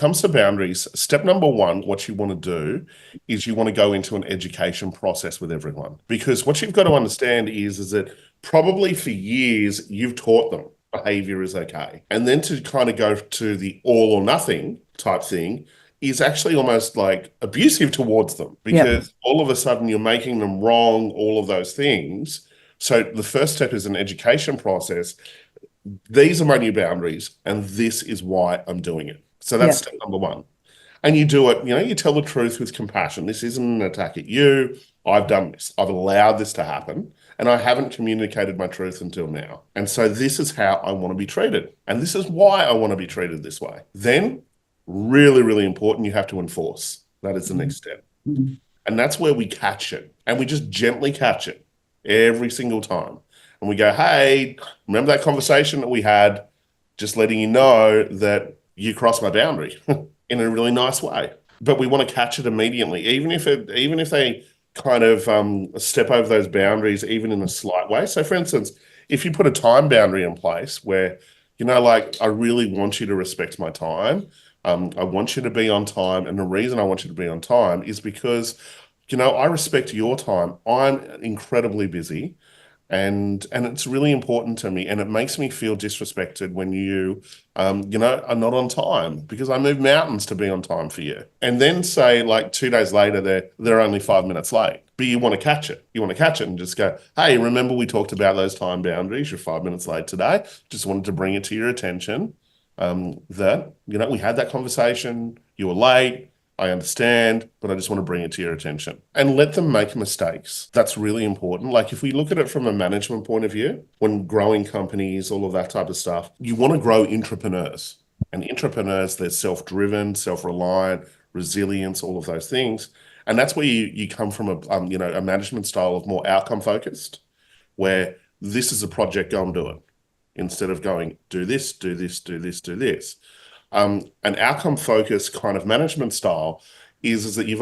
comes to boundaries, step number one, what you want to do is you want to go into an education process with everyone. Because what you've got to understand is that probably for years you've taught them behavior is okay. And then to kind of go to the all or nothing type thing is actually almost like abusive towards them because all of a sudden you're making them wrong, all of those things. So the first step is an education process. These are my new boundaries, and this is why I'm doing it. So that's step number one. And you do it, you tell the truth with compassion. This isn't an attack at you. I've done this. I've allowed this to happen, and I haven't communicated my truth until now. And so this is how I want to be treated. And this is why I want to be treated this way. Then, really, really important, you have to enforce. That is the next step. And that's where we catch it. And we just gently catch it every single time. And we go, hey, remember that conversation that we had? Just letting you know that you crossed my boundary in a really nice way. But we want to catch it immediately, even if they kind of step over those boundaries, even in a slight way. So for instance, if you put a time boundary in place where, like, I really want you to respect my time. I want you to be on time. And the reason I want you to be on time is because, I respect your time. I'm incredibly busy. And it's really important to me, and it makes me feel disrespected when you, are not on time because I moved mountains to be on time for you. And then say like 2 days later, they're only 5 minutes late, but you want to catch it. You want to catch it and just go, hey, remember we talked about those time boundaries? You're 5 minutes late today. Just wanted to bring it to your attention that, we had that conversation. You were late. I understand, but I just want to bring it to your attention and let them make mistakes. That's really important. Like if we look at it from a management point of view, when growing companies, all of that type of stuff, you want to grow entrepreneurs. And entrepreneurs, they're self-driven, self-reliant, resilience, all of those things. And that's where you come from a management style of more outcome focused, where this is a project, go and do it. Instead of going, do this, do this, do this, do this. An outcome-focused kind of management style is that you've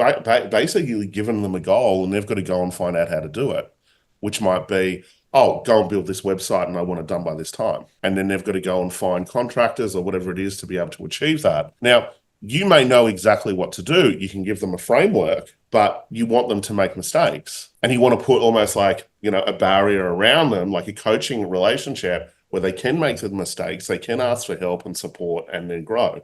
basically given them a goal and they've got to go and find out how to do it, which might be, oh, go and build this website and I want it done by this time. And then they've got to go and find contractors or whatever it is to be able to achieve that. Now, you may know exactly what to do. You can give them a framework, but you want them to make mistakes. And you want to put almost like, a barrier around them, like a coaching relationship, where they can make the mistakes, they can ask for help and support and then grow.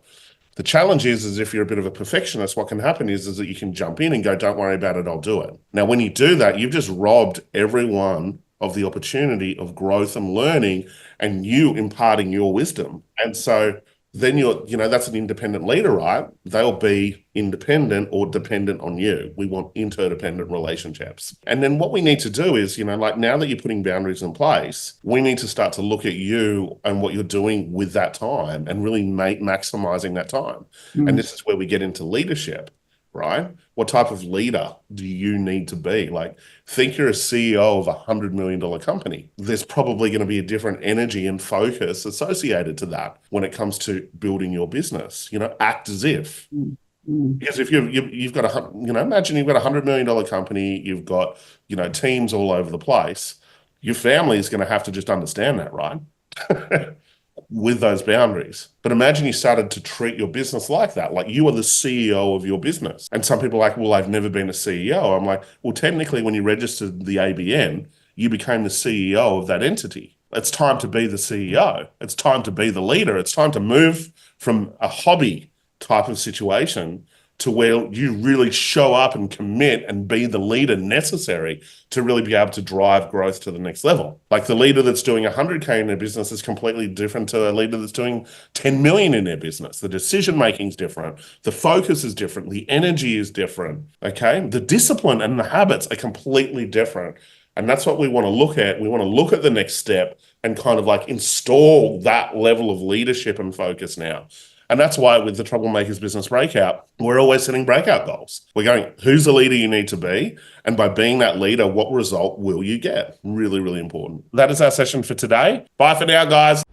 The challenge is if you're a bit of a perfectionist, what can happen is that you can jump in and go, don't worry about it, I'll do it. Now, when you do that, you've just robbed everyone of the opportunity of growth and learning and you imparting your wisdom. And so then that's an independent leader, right? They'll be independent or dependent on you. We want interdependent relationships. And then what we need to do is, like now that you're putting boundaries in place, we need to start to look at you and what you're doing with that time and really maximizing that time. And this is where we get into leadership, right? What type of leader do you need to be? Like, think you're a CEO of $100 million company. There's probably going to be a different energy and focus associated to that when it comes to building your business. Act as if. Because if you've got imagine you've got a $100 million company, you've got, teams all over the place. Your family is going to have to just understand that, right? With those boundaries. But imagine you started to treat your business like that, like you are the CEO of your business. And some people are like, well, I've never been a CEO. I'm like, well, technically when you registered the ABN, you became the CEO of that entity. It's time to be the CEO. It's time to be the leader. It's time to move from a hobby type of situation to where you really show up and commit and be the leader necessary to really be able to drive growth to the next level. Like the leader that's doing 100K in their business is completely different to a leader that's doing 10 million in their business. The decision-making is different. The focus is different. The energy is different, okay? The discipline and the habits are completely different. And that's what we want to look at. We want to look at the next step and kind of like install that level of leadership and focus now. And that's why with the Troublemakers Business Breakout, we're always setting breakout goals. We're going, who's the leader you need to be? And by being that leader, what result will you get? Really, really important. That is our session for today. Bye for now, guys.